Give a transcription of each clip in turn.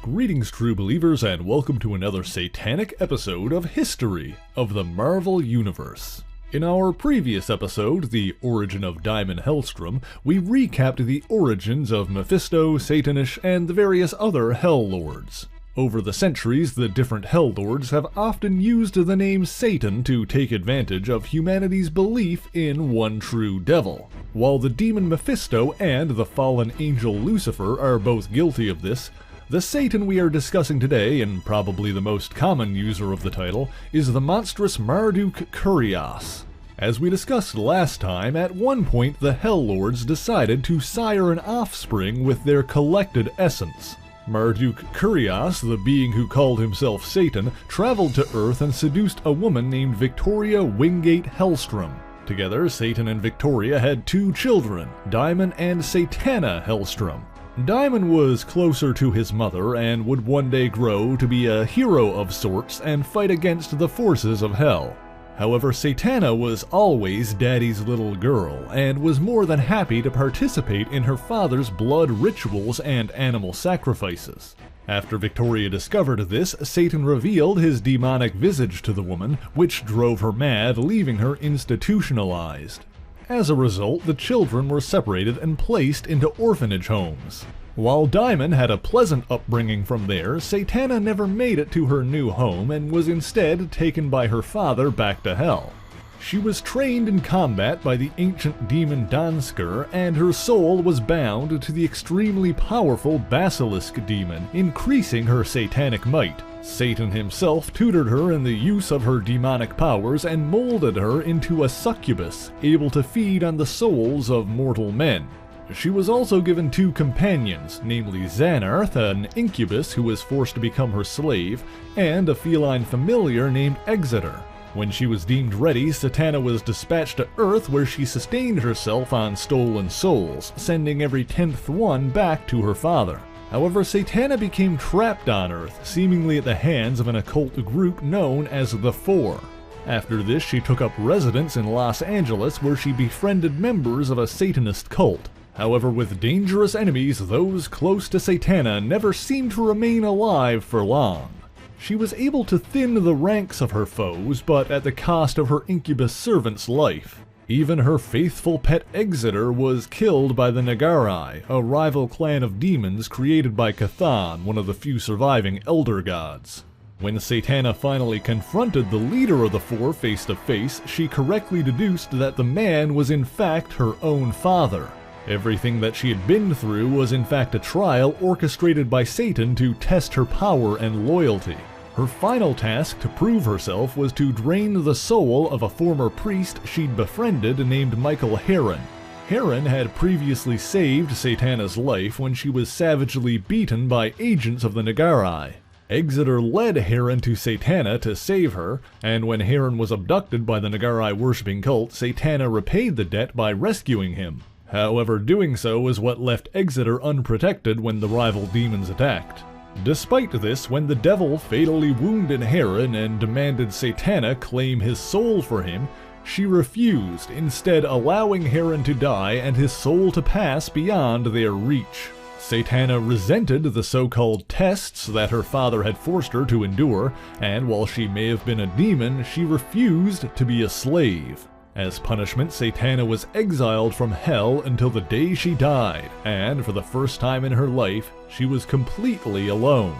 Greetings, true believers, and welcome to another satanic episode of History of the Marvel Universe. In our previous episode, The Origin of Diamond Hellstrom, we recapped the origins of Mephisto, Satanish, and the various other Hell Lords. Over the centuries, the different Hell Lords have often used the name Satan to take advantage of humanity's belief in one true devil. While the demon Mephisto and the fallen angel Lucifer are both guilty of this, the Satan we are discussing today, and probably the most common user of the title, is the monstrous Marduk-Kurios. As we discussed last time, at one point the Hell Lords decided to sire an offspring with their collected essence. Marduk-Kurios, the being who called himself Satan, traveled to Earth and seduced a woman named Victoria Wingate Hellstrom. Together, Satan and Victoria had two children, Diamond and Satana Hellstrom. Diamond was closer to his mother and would one day grow to be a hero of sorts and fight against the forces of hell. However, Satana was always Daddy's little girl and was more than happy to participate in her father's blood rituals and animal sacrifices. After Victoria discovered this, Satan revealed his demonic visage to the woman, which drove her mad, leaving her institutionalized. As a result, the children were separated and placed into orphanage homes. While Diamond had a pleasant upbringing from there, Satana never made it to her new home and was instead taken by her father back to hell. She was trained in combat by the ancient demon Dansker, and her soul was bound to the extremely powerful Basilisk demon, increasing her satanic might. Satan himself tutored her in the use of her demonic powers and molded her into a succubus, able to feed on the souls of mortal men. She was also given two companions, namely Xanarth, an incubus who was forced to become her slave, and a feline familiar named Exeter. When she was deemed ready, Satana was dispatched to Earth, where she sustained herself on stolen souls, sending every 10th one back to her father. However, Satana became trapped on Earth, seemingly at the hands of an occult group known as the Four. After this, she took up residence in Los Angeles, where she befriended members of a Satanist cult. However, with dangerous enemies, those close to Satana never seemed to remain alive for long. She was able to thin the ranks of her foes, but at the cost of her incubus servant's life. Even her faithful pet Exeter was killed by the Nagarai, a rival clan of demons created by Cthon, one of the few surviving elder gods. When Satana finally confronted the leader of the Four face to face, she correctly deduced that the man was in fact her own father. Everything that she had been through was in fact a trial orchestrated by Satan to test her power and loyalty. Her final task to prove herself was to drain the soul of a former priest she'd befriended named Michael Heron. Heron had previously saved Satana's life when she was savagely beaten by agents of the Nagarai. Exeter led Heron to Satana to save her, and when Heron was abducted by the Nagarai worshipping cult, Satana repaid the debt by rescuing him. However, doing so is what left Exeter unprotected when the rival demons attacked. Despite this, when the devil fatally wounded Heron and demanded Satana claim his soul for him, she refused, instead allowing Heron to die and his soul to pass beyond their reach. Satana resented the so-called tests that her father had forced her to endure, and while she may have been a demon, she refused to be a slave. As punishment, Satana was exiled from hell until the day she died, and for the first time in her life, she was completely alone.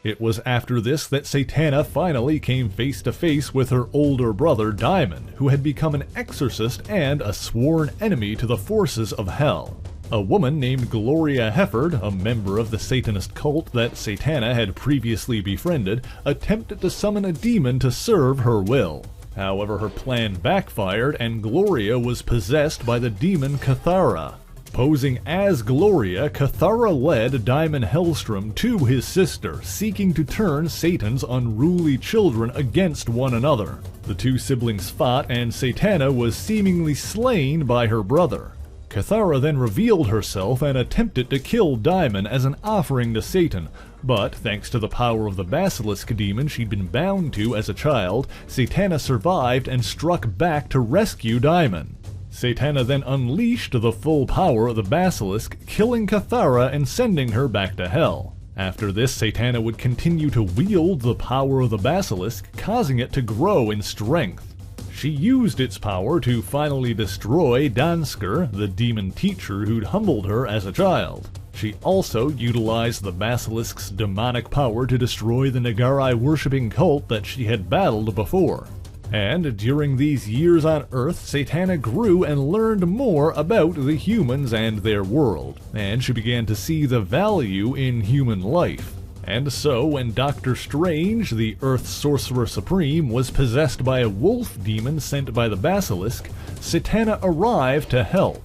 It was after this that Satana finally came face to face with her older brother Diamond, who had become an exorcist and a sworn enemy to the forces of hell. A woman named Gloria Hefford, a member of the Satanist cult that Satana had previously befriended, attempted to summon a demon to serve her will. However, her plan backfired and Gloria was possessed by the demon Cathara. Posing as Gloria, Cathara led Diamond Hellstrom to his sister, seeking to turn Satan's unruly children against one another. The two siblings fought and Satana was seemingly slain by her brother. Cathara then revealed herself and attempted to kill Diamond as an offering to Satan, but thanks to the power of the Basilisk demon she'd been bound to as a child, Satana survived and struck back to rescue Diamond. Satana then unleashed the full power of the Basilisk, killing Cathara and sending her back to hell. After this, Satana would continue to wield the power of the basilisk, causing it to grow in strength. She used its power to finally destroy Dansker, the demon teacher who'd humbled her as a child. She also utilized the basilisk's demonic power to destroy the Nagarai-worshipping cult that she had battled before. And during these years on Earth, Satana grew and learned more about the humans and their world, and she began to see the value in human life. And so, when Dr. Strange, the Earth Sorcerer Supreme, was possessed by a wolf demon sent by the basilisk, Satana arrived to help.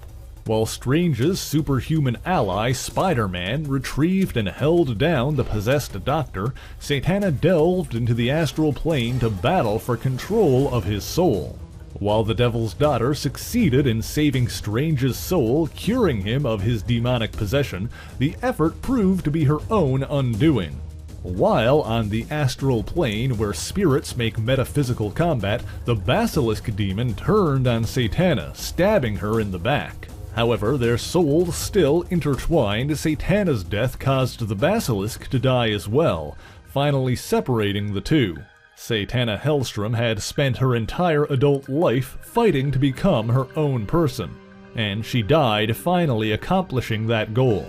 While Strange's superhuman ally, Spider-Man, retrieved and held down the possessed Doctor, Satana delved into the astral plane to battle for control of his soul. While the Devil's Daughter succeeded in saving Strange's soul, curing him of his demonic possession, the effort proved to be her own undoing. While on the astral plane where spirits make metaphysical combat, the Basilisk demon turned on Satana, stabbing her in the back. However, their souls still intertwined. Satana's death caused the Basilisk to die as well, finally separating the two. Satana Hellstrom had spent her entire adult life fighting to become her own person, and she died finally accomplishing that goal.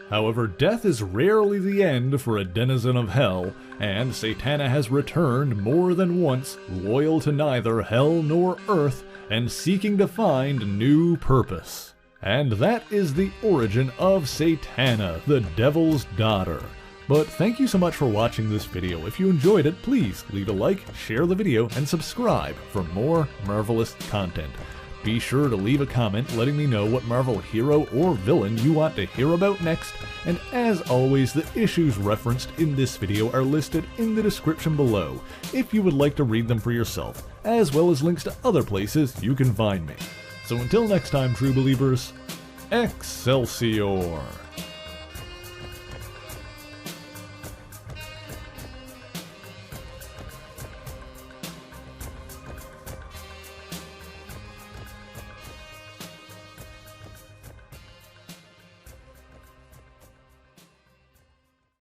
However, death is rarely the end for a denizen of Hell, and Satana has returned more than once, loyal to neither Hell nor Earth, and seeking to find new purpose. And that is the origin of Satana, the Devil's Daughter. But thank you so much for watching this video. If you enjoyed it, please leave a like, share the video, and subscribe for more Marvelous content. Be sure to leave a comment letting me know what Marvel hero or villain you want to hear about next, and as always, the issues referenced in this video are listed in the description below if you would like to read them for yourself, as well as links to other places you can find me. So until next time, true believers, Excelsior!